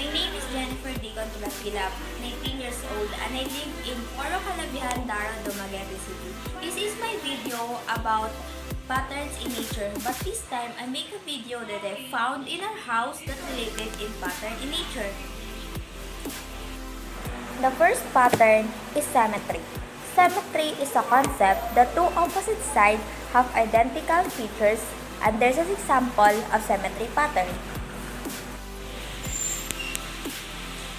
My name is Jennifer Digon Tulapilap, 19 years old, and I live in Poro Calabihan, Dara, Dumaguete City. This is my video about patterns in nature, but this time I make a video that I found in our house that related in pattern in nature. The first pattern is symmetry. Symmetry is a concept that two opposite sides have identical features, and there's an example of symmetry pattern.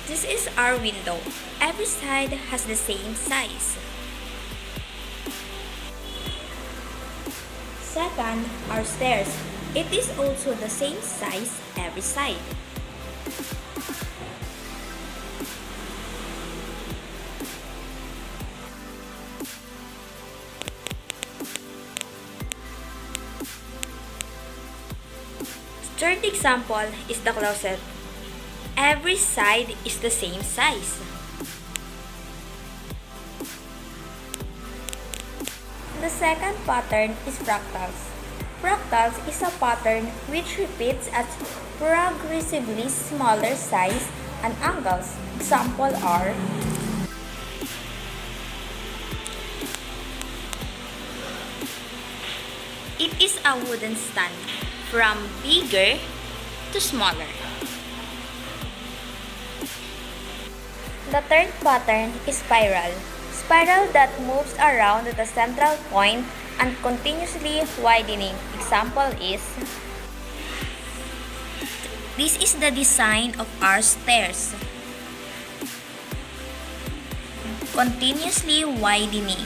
This is our window. Every side has the same size. Second, our stairs. It is also the same size every side. Third example is the closet. Every side is the same size. The second pattern is fractals. Fractals is a pattern which repeats at progressively smaller size and angles. Example are It is a wooden stand from bigger to smaller. the third pattern is spiral. Spiral that moves around the central point and continuously widening. Example is This is the design of our stairs. Continuously widening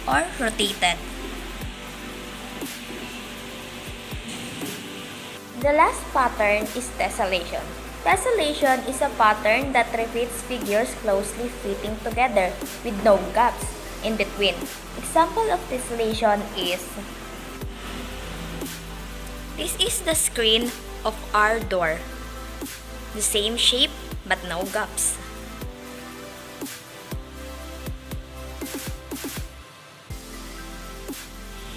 or rotated. The last pattern is tessellation. Tessellation is a pattern that repeats figures closely fitting together with no gaps in between. Example of tessellation is This is the screen of our door. The same shape but no gaps.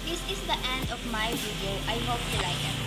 This is the end of my video. I hope you like it.